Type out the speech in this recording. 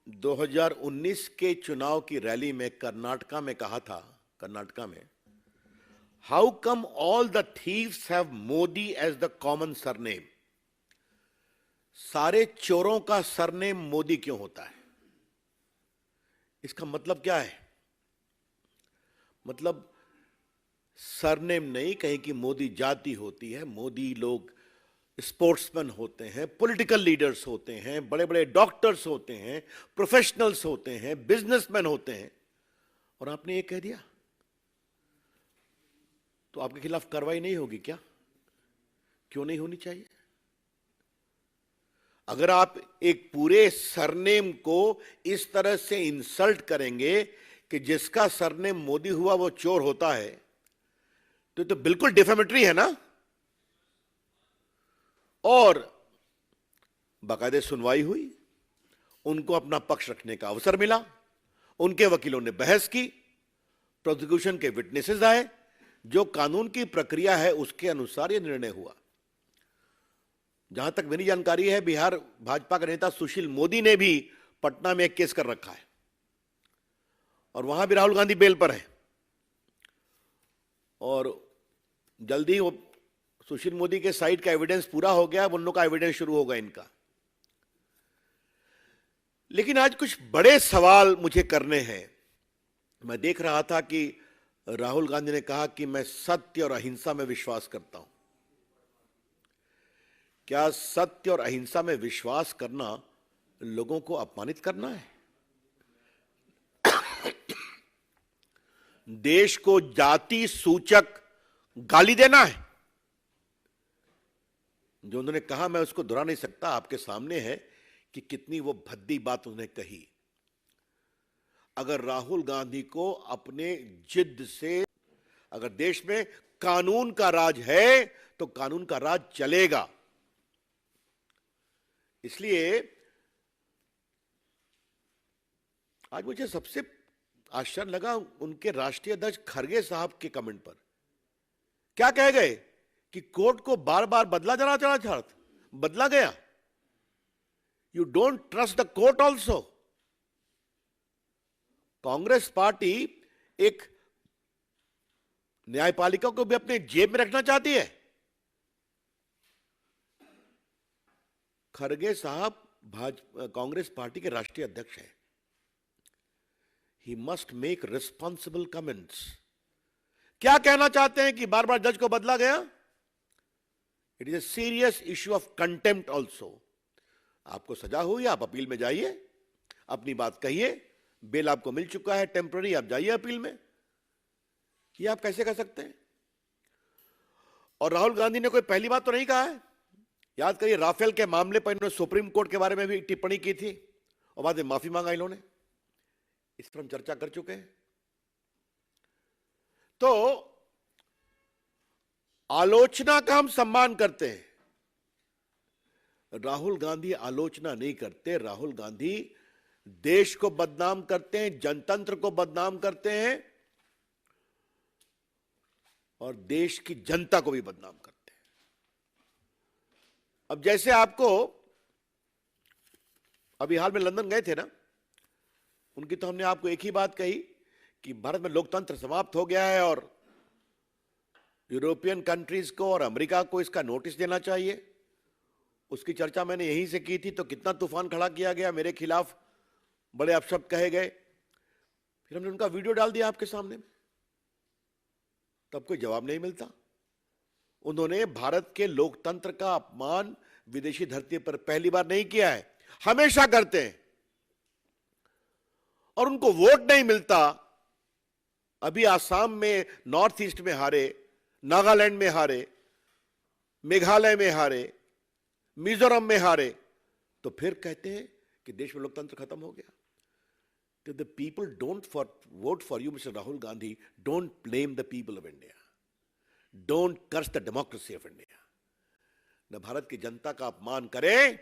2019 के चुनाव की रैली में कर्नाटका में कहा था, कर्नाटका में, how come all the thieves have Modi as the common surname. सारे चोरों का सरनेम मोदी क्यों होता है? इसका मतलब क्या है? मतलब सरनेम नहीं, कहीं की मोदी जाति होती है, मोदी लोग स्पोर्ट्समैन होते हैं, पॉलिटिकल लीडर्स होते हैं, बड़े बड़े डॉक्टर्स होते हैं, प्रोफेशनल्स होते हैं, बिजनेसमैन होते हैं, और आपने ये कह दिया तो आपके खिलाफ कार्रवाई नहीं होगी क्या? क्यों नहीं होनी चाहिए? अगर आप एक पूरे सरनेम को इस तरह से इंसल्ट करेंगे कि जिसका सरनेम मोदी हुआ वो चोर होता है, तो बिल्कुल डिफेमेटरी है ना। और बाकायदे सुनवाई हुई, उनको अपना पक्ष रखने का अवसर मिला, उनके वकीलों ने बहस की, प्रोसिक्यूशन के विटनेसेस आए, जो कानून की प्रक्रिया है उसके अनुसार यह निर्णय हुआ। जहां तक मेरी जानकारी है, बिहार भाजपा के नेता सुशील मोदी ने भी पटना में एक केस कर रखा है, और वहां भी राहुल गांधी बेल पर है, और जल्दी वो सुशील मोदी के साइड का एविडेंस पूरा हो गया, उन लोगों का एविडेंस शुरू होगा इनका। लेकिन आज कुछ बड़े सवाल मुझे करने हैं। मैं देख रहा था कि राहुल गांधी ने कहा कि मैं सत्य और अहिंसा में विश्वास करता हूं। क्या सत्य और अहिंसा में विश्वास करना लोगों को अपमानित करना है? देश को जाति सूचक गाली देना है? जो उन्होंने कहा मैं उसको दोहरा नहीं सकता, आपके सामने है कि कितनी वो भद्दी बात उन्होंने कही। अगर राहुल गांधी को अपने जिद से, अगर देश में कानून का राज है तो कानून का राज चलेगा। इसलिए आज मुझे सबसे आश्चर्य लगा उनके राष्ट्रीय अध्यक्ष खरगे साहब के कमेंट पर। क्या कह गए कि कोर्ट को बार बार बदला बदला गया। You don't trust the court also. Congress party एक न्यायपालिका को भी अपने जेब में रखना चाहती है। खरगे साहब कांग्रेस पार्टी के राष्ट्रीय अध्यक्ष हैं। He must make responsible comments. क्या कहना चाहते हैं कि बार बार जज को बदला गया? It is a serious issue of contempt also. आपको सजा हुई, आप अपील में जाइए, अपनी बात कहिए, बेल आपको मिल चुका है टेम्पररी, आप जाइए अपील में। ये आप कैसे कर सकते हैं? और राहुल गांधी ने कोई पहली बात तो नहीं कहा है। याद करिए, राफेल के मामले पर इन्होंने सुप्रीम कोर्ट के बारे में भी टिप्पणी की थी और बाद में माफी मांगा इन्होंने। इस पर हम चर्चा कर चुके हैं। तो आलोचना का हम सम्मान करते हैं, राहुल गांधी आलोचना नहीं करते। राहुल गांधी देश को बदनाम करते हैं, जनतंत्र को बदनाम करते हैं, और देश की जनता को भी बदनाम करते हैं। अब जैसे आपको अभी हाल में लंदन गए थे ना, उनकी तो हमने आपको एक ही बात कही कि भारत में लोकतंत्र समाप्त हो गया है और यूरोपियन कंट्रीज को और अमेरिका को इसका नोटिस देना चाहिए। उसकी चर्चा मैंने यहीं से की थी, तो कितना तूफान खड़ा किया गया, मेरे खिलाफ बड़े अपशब्द कहे गए। फिर हमने उनका वीडियो डाल दिया आपके सामने में, तब कोई जवाब नहीं मिलता। उन्होंने भारत के लोकतंत्र का अपमान विदेशी धरती पर पहली बार नहीं किया है, हमेशा करते हैं, और उनको वोट नहीं मिलता। अभी आसाम में, नॉर्थ ईस्ट में हारे, नागालैंड में हारे, मेघालय में हारे, मिजोरम में हारे, तो फिर कहते हैं कि देश में लोकतंत्र खत्म हो गया। तो the people don't vote for you mister Rahul Gandhi. Don't blame the people of India, don't curse the democracy of India. न भारत की जनता का अपमान करें